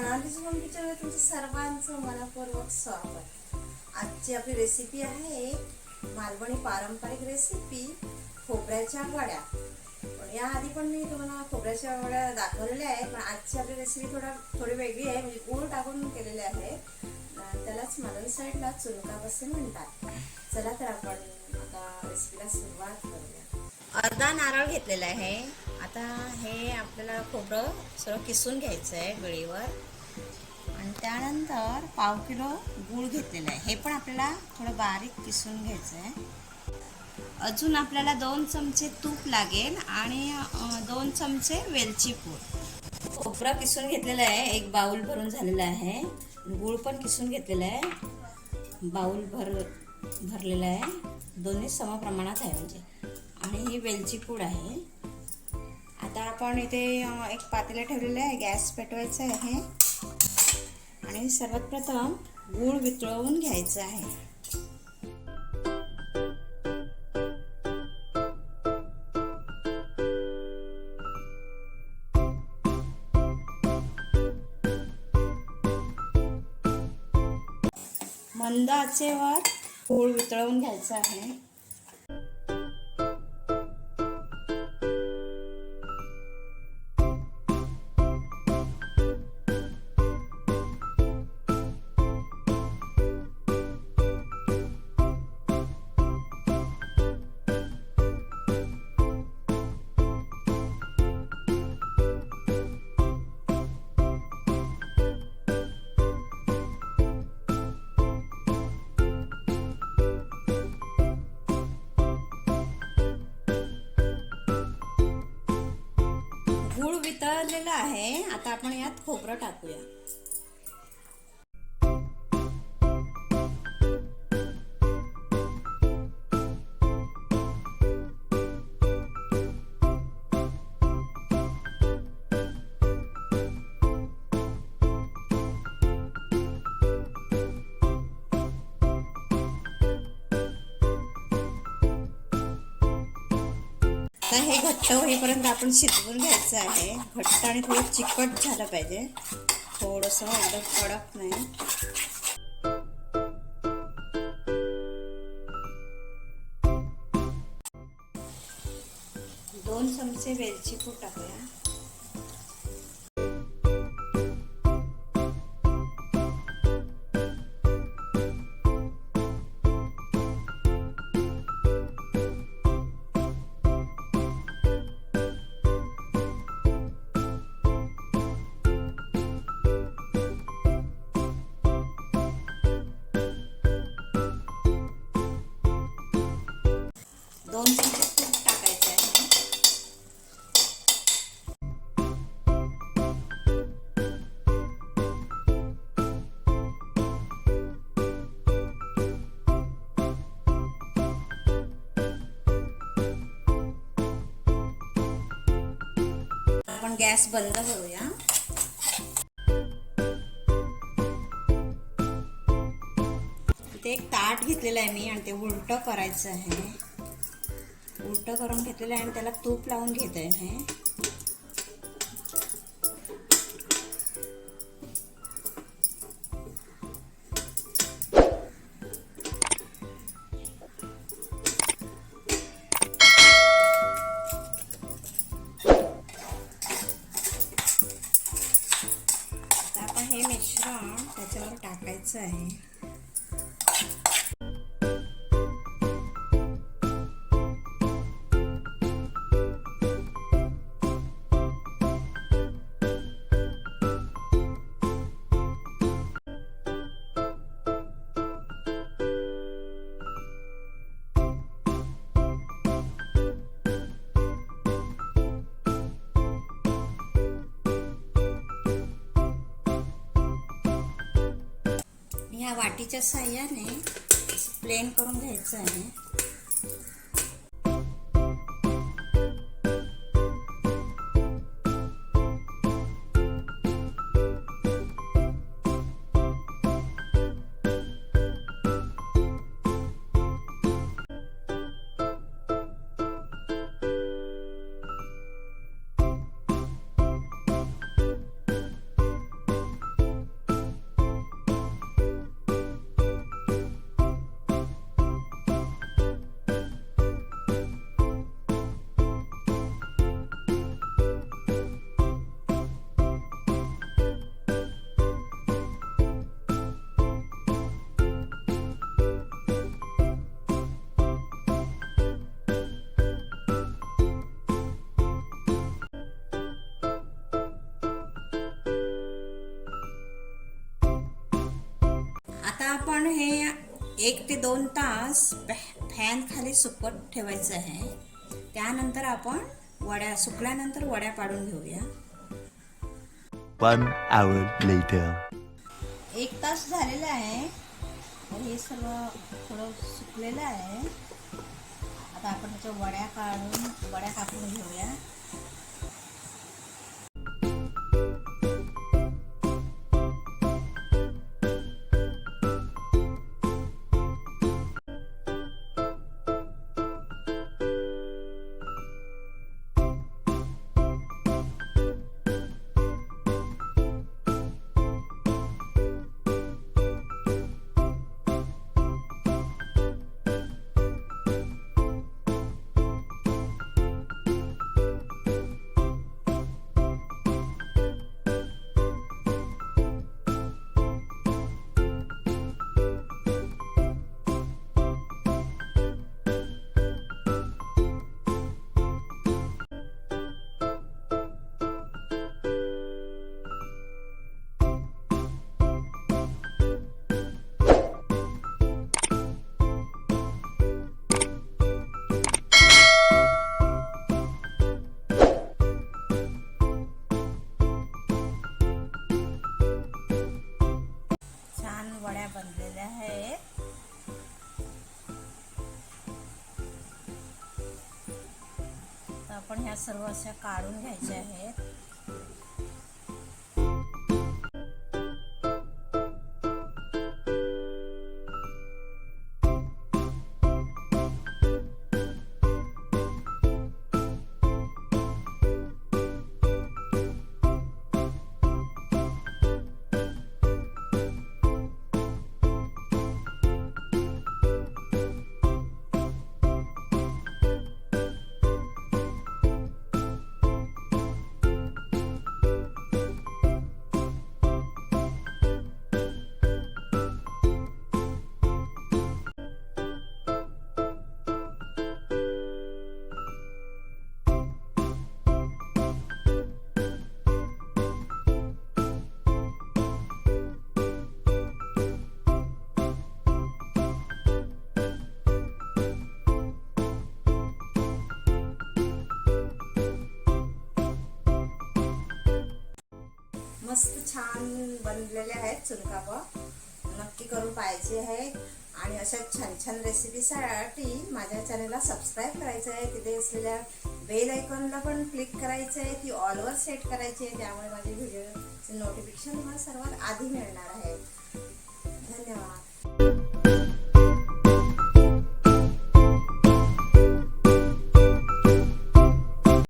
प्रणालीच किचनमध्ये तुमचं सर्वांचं मनपूर्वक स्वागत। आजची आपली रेसिपी आहे मालवणी पारंपरिक रेसिपी खोबऱ्याच्या वड्या। पण याआधी पण मी तुम्हाला खोबऱ्याच्या वड्या दाखवलेल्या आहेत, पण आजची आपली रेसिपी थोडी वेगळी आहे, म्हणजे गूळ टाकून केलेली आहे। त्यालाच मालवणी साईडला चुनकाप असे म्हणतात। चला तर आपण आता रेसिपीला सुरुवात करूया। अर्धा नारळ घेतलेला आहे। आता हे आपल्याला खोबरं सर्व किसून घ्यायचं आहे गळीवर, आणि त्यानंतर पाव किलो गूळ घेतलेला आहे, हे पण आपल्याला थोडं बारीक किसून घ्यायचं आहे। अजून आपल्याला 2 चमचे तूप लागेल आणि 2 चमचे वेलची पूड। खोबरं किसून घेतलेलं आहे, एक बाउल भरून झालेला आहे। गूळ पण किसून घेतलेला आहे, बाउल भरलेला आहे, दोन्ही सम प्रमाणात आहे म्हणजे। आणि ही वेलची पूड आहे। आता आपण इथे एक पातेलं ठेवलेलं आहे, गॅस पेटवायचा आहे आणि सर्वात प्रथम गूळ वितळवून घ्यायचं आहे। मंद आचेवर गूळ वितळवून घ्यायचा आहे। गूळ वितळलेला आहे, आता आपण यात खोबरं टाकूया। आता हे घट्ट होईपर्यंत आपण शिजवून घ्यायचं आहे। घट्ट आणि थोडं चिकट झालं पाहिजे, थोडंसं एकदम कडक नाही। 2 चमचे वेलची पूड टाकूया। दोन चमचे तूप टाकायचं आहे। आपण गॅस बंद करूया। इथे एक ताट घेतलेलं आहे मी, आणि ते उलटं करायचं आहे। उलटं करून घेतलेलं आहे आणि त्याला तूप लावून घेत आहे। आता आपण हे मिश्रण त्याच्यावर टाकायचं आहे। ह्या वाटीच्या साहाय्याने प्लेन करून घ्यायचं आहे। आपण हे 1 ते 2 तास फॅन खाली सुकत ठेवायचं आहे. त्यानंतर आपण वड्या सुकल्यानंतर वड्या पाडून घेऊया. 1 hour later. 1 तास झालेला आहे. हे सर्व थोडं सुकलेलं आहे. आता आपण त्याच्या वड्या कापून घेऊया. वड्या बनलेल्या आहेत. तर आपण ह्या सर्व अशा काढून घ्यायच्या आहेत. मस्त छान बनलेले आहेत चुनकाप. नक्की करून पाहायचे आहे. आणि अशा छान छान रेसिपीसाठी माझ्या चॅनलला सबस्क्राईब करायचं आहे. तिथे असलेल्या बेल आयकॉनला पण क्लिक करायचं आहे. ती ऑलवर सेट करायची आहे. त्यामुळे माझे व्हिडिओचे नोटिफिकेशन तुम्हाला सर्वात आधी मिळणार आहे. धन्यवाद.